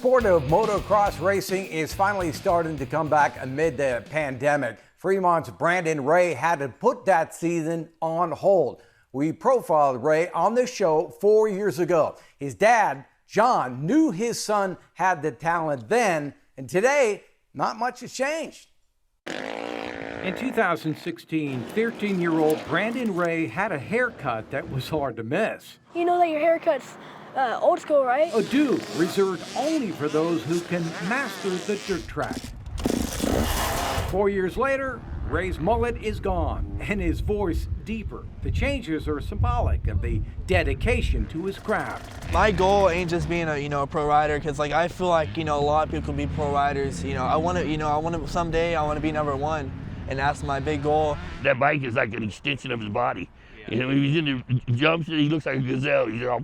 sport of motocross racing is finally starting to come back amid the pandemic. Fremont's Brandon Ray had to put that season on hold. We profiled Ray on this show 4 years ago. His dad, John, knew his son had the talent then, and today, not much has changed. In 2016, 13-year-old Brandon Ray had a haircut that was hard to miss. You know that your haircut's old school, right? A do reserved only for those who can master the dirt track. 4 years later, Ray's mullet is gone and his voice deeper. The changes are symbolic of the dedication to his craft. My goal ain't just being a pro rider, because I feel like a lot of people can be pro riders. I want to someday I want to be number one, and that's my big goal. That bike is like an extension of his body. When he's in the jumps, he looks like a gazelle. He's all.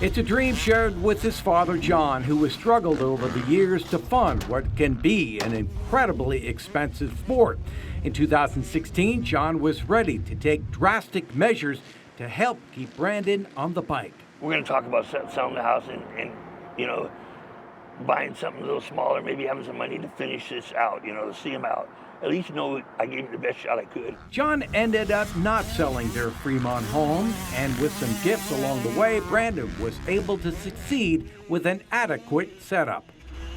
It's a dream shared with his father, John, who has struggled over the years to fund what can be an incredibly expensive sport. In 2016, John was ready to take drastic measures to help keep Brandon on the bike. We're going to talk about selling the house and buying something a little smaller, maybe having some money to finish this out, to see him out. At least I gave him the best shot I could. John ended up not selling their Fremont home, and with some gifts along the way, Brandon was able to succeed with an adequate setup.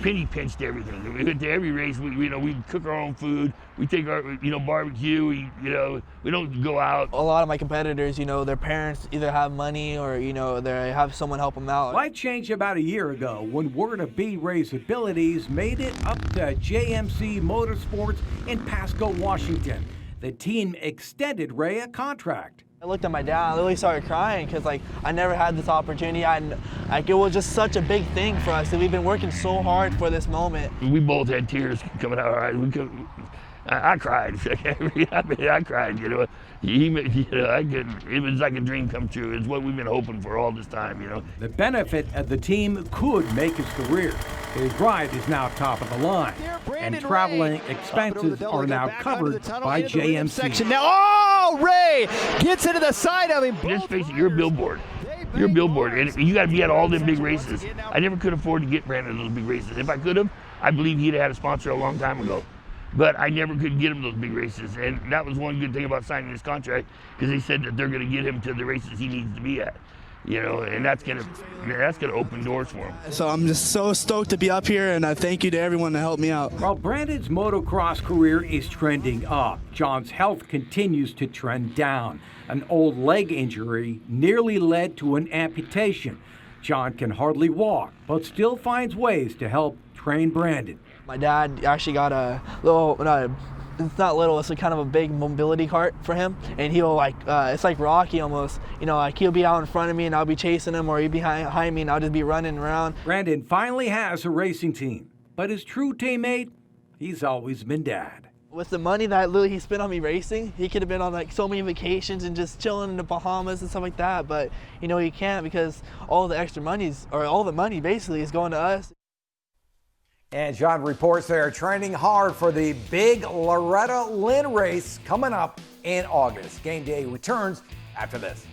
Penny pinched everything. We went to every race. We cook our own food. We take our barbecue. We don't go out. A lot of my competitors, their parents either have money or they have someone help them out. Life changed about a year ago when word of B. Ray's abilities made it up to JMC Motorsports in Pasco, Washington. The team extended Ray a contract. I looked at my dad, I literally started crying because I never had this opportunity. It was just such a big thing for us, and we've been working so hard for this moment. We both had tears coming out of our eyes. I cried. I cried. It was like a dream come true. It's what we've been hoping for all this time. The benefit of the team could make his career. His ride is now top of the line, and traveling expenses are now covered by JMC. Now, Ray gets into the side of him. Just face it, you're a billboard. You're a billboard, and you got to be at all them big races. I never could afford to get Brandon those big races. If I could have, I believe he'd have had a sponsor a long time ago. But I never could get him those big races, and that was one good thing about signing this contract, because they said that they're going to get him to the races he needs to be at, and that's going to open doors for him. So I'm just so stoked to be up here, and I thank you to everyone that helped me out. While Brandon's motocross career is trending up, John's health continues to trend down. An old leg injury nearly led to an amputation. John can hardly walk, but still finds ways to help train Brandon. My dad actually got a little, it's not little, it's kind of a big mobility cart for him, and he'll it's like Rocky almost, he'll be out in front of me and I'll be chasing him, or he'll be behind me and I'll just be running around. Brandon finally has a racing team, but his true teammate, he's always been Dad. With the money that he spent on me racing, he could have been on so many vacations and just chilling in the Bahamas and stuff like that, but he can't, because all the money basically is going to us. And John reports they are training hard for the big Loretta Lynn race coming up in August. Game day returns after this.